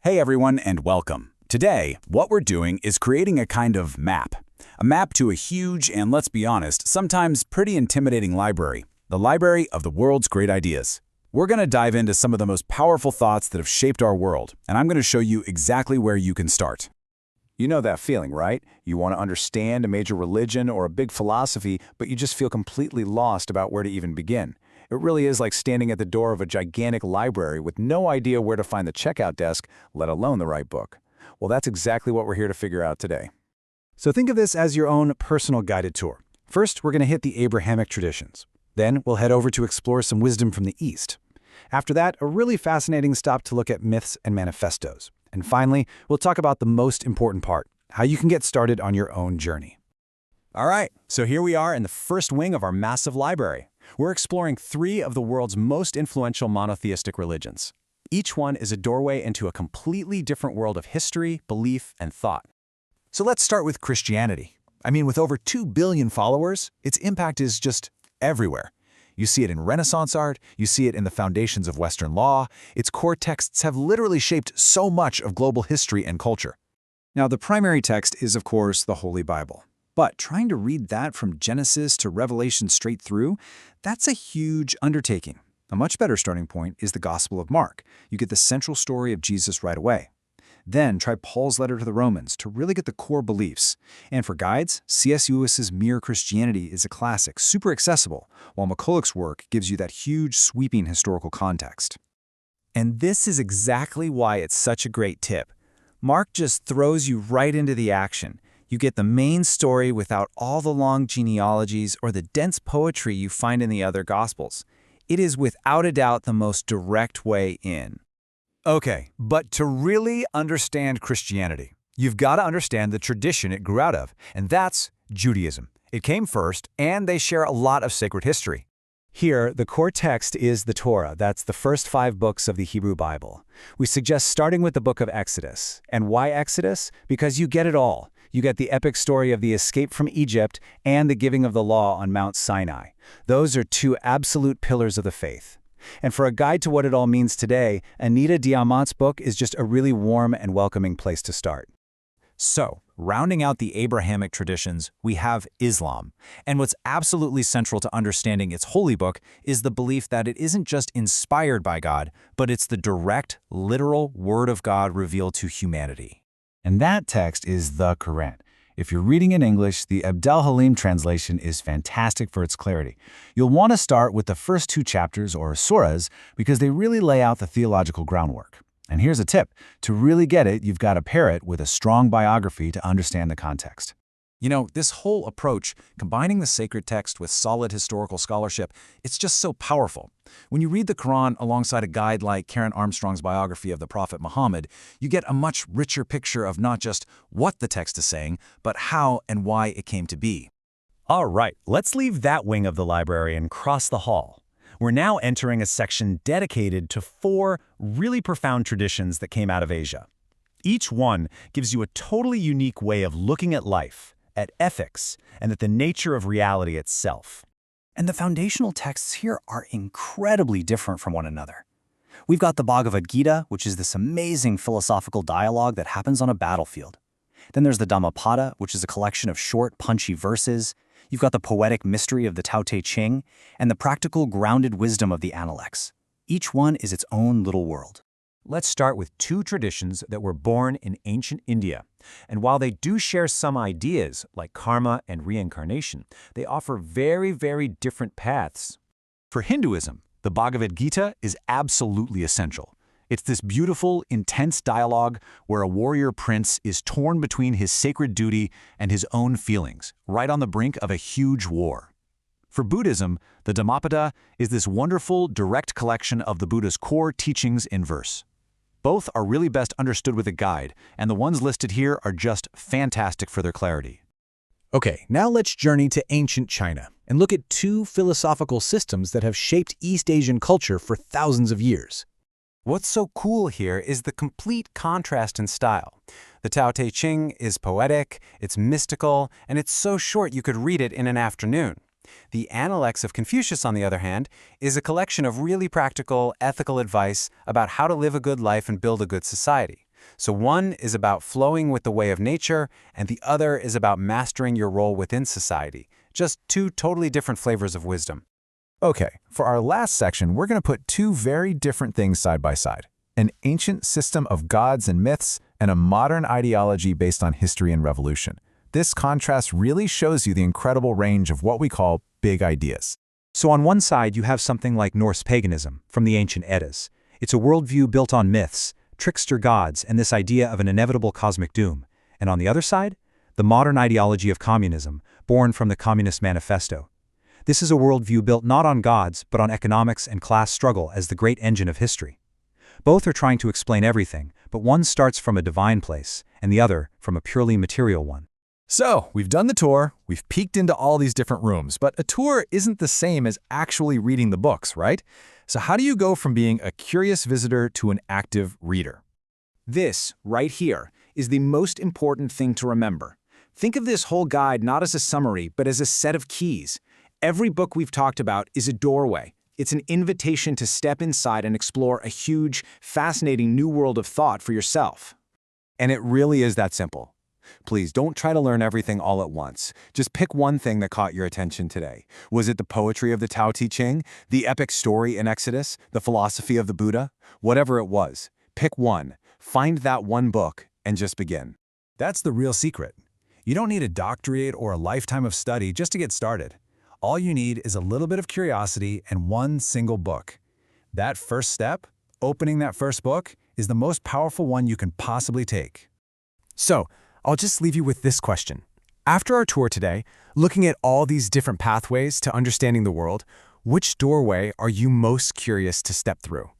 Hey everyone, and welcome. Today, what we're doing is creating a kind of map. A map to a huge and, let's be honest, sometimes pretty intimidating library. The library of the world's great ideas. We're going to dive into some of the most powerful thoughts that have shaped our world, and I'm going to show you exactly where you can start. You know that feeling, right? You want to understand a major religion or a big philosophy, but you just feel completely lost about where to even begin. It really is like standing at the door of a gigantic library with no idea where to find the checkout desk, let alone the right book. Well, that's exactly what we're here to figure out today. So think of this as your own personal guided tour. First, we're going to hit the Abrahamic traditions. Then we'll head over to explore some wisdom from the East. After that, a really fascinating stop to look at myths and manifestos. And finally, we'll talk about the most important part, how you can get started on your own journey. All right, so here we are in the first wing of our massive library. We're exploring 3 of the world's most influential monotheistic religions. Each one is a doorway into a completely different world of history, belief, and thought. So let's start with Christianity. With over 2 billion followers, its impact is just everywhere. You see it in Renaissance art, you see it in the foundations of Western law. Its core texts have literally shaped so much of global history and culture. Now, the primary text is, of course, the Holy Bible. But trying to read that from Genesis to Revelation straight through, that's a huge undertaking. A much better starting point is the Gospel of Mark. You get the central story of Jesus right away. Then try Paul's letter to the Romans to really get the core beliefs. And for guides, C.S. Lewis's Mere Christianity is a classic, super accessible, while McCulloch's work gives you that huge, sweeping historical context. And this is exactly why it's such a great tip. Mark just throws you right into the action. You get the main story without all the long genealogies or the dense poetry you find in the other Gospels. It is without a doubt the most direct way in. Okay, but to really understand Christianity, you've got to understand the tradition it grew out of, and that's Judaism. It came first, and they share a lot of sacred history. Here, the core text is the Torah. That's the first 5 books of the Hebrew Bible. We suggest starting with the book of Exodus. And why Exodus? Because you get it all. You get the epic story of the escape from Egypt and the giving of the law on Mount Sinai. Those are 2 absolute pillars of the faith. And for a guide to what it all means today, Anita Diamant's book is just a really warm and welcoming place to start. So, rounding out the Abrahamic traditions, we have Islam. And what's absolutely central to understanding its holy book is the belief that it isn't just inspired by God, but it's the direct, literal Word of God revealed to humanity. And that text is the Quran. If you're reading in English, the Abdel Halim translation is fantastic for its clarity. You'll want to start with the first 2 chapters, or surahs, because they really lay out the theological groundwork. And here's a tip. To really get it, you've got to pair it with a strong biography to understand the context. You know, this whole approach, combining the sacred text with solid historical scholarship, it's just so powerful. When you read the Quran alongside a guide like Karen Armstrong's biography of the Prophet Muhammad, you get a much richer picture of not just what the text is saying, but how and why it came to be. All right, let's leave that wing of the library and cross the hall. We're now entering a section dedicated to 4 really profound traditions that came out of Asia. Each one gives you a totally unique way of looking at life, at ethics, and at the nature of reality itself. And the foundational texts here are incredibly different from one another. We've got the Bhagavad Gita, which is this amazing philosophical dialogue that happens on a battlefield. Then there's the Dhammapada, which is a collection of short, punchy verses. You've got the poetic mystery of the Tao Te Ching, and the practical, grounded wisdom of the Analects. Each one is its own little world. Let's start with 2 traditions that were born in ancient India. And while they do share some ideas, like karma and reincarnation, they offer very, very different paths. For Hinduism, the Bhagavad Gita is absolutely essential. It's this beautiful, intense dialogue where a warrior prince is torn between his sacred duty and his own feelings, right on the brink of a huge war. For Buddhism, the Dhammapada is this wonderful, direct collection of the Buddha's core teachings in verse. Both are really best understood with a guide, and the ones listed here are just fantastic for their clarity. Okay, now let's journey to ancient China and look at 2 philosophical systems that have shaped East Asian culture for thousands of years. What's so cool here is the complete contrast in style. The Tao Te Ching is poetic, it's mystical, and it's so short you could read it in an afternoon. The Analects of Confucius, on the other hand, is a collection of really practical, ethical advice about how to live a good life and build a good society. So one is about flowing with the way of nature, and the other is about mastering your role within society. Just two totally different flavors of wisdom. Okay, for our last section, we're going to put two very different things side by side. An ancient system of gods and myths, and a modern ideology based on history and revolution. This contrast really shows you the incredible range of what we call big ideas. So on one side, you have something like Norse paganism from the ancient Eddas. It's a worldview built on myths, trickster gods, and this idea of an inevitable cosmic doom. And on the other side, the modern ideology of communism, born from the Communist Manifesto. This is a worldview built not on gods, but on economics and class struggle as the great engine of history. Both are trying to explain everything, but one starts from a divine place, and the other from a purely material one. So, we've done the tour, we've peeked into all these different rooms, but a tour isn't the same as actually reading the books, right? So how do you go from being a curious visitor to an active reader? This, right here, is the most important thing to remember. Think of this whole guide not as a summary, but as a set of keys. Every book we've talked about is a doorway. It's an invitation to step inside and explore a huge, fascinating new world of thought for yourself. And it really is that simple. Please don't try to learn everything all at once. Just pick one thing that caught your attention today. Was it the poetry of the Tao Te Ching, the epic story in Exodus, the philosophy of the Buddha? Whatever it was, pick one, find that one book, and just begin. That's the real secret. You don't need a doctorate or a lifetime of study just to get started. All you need is a little bit of curiosity and one single book. That first step, opening that first book, is the most powerful one you can possibly take. So, I'll just leave you with this question. After our tour today, looking at all these different pathways to understanding the world, which doorway are you most curious to step through?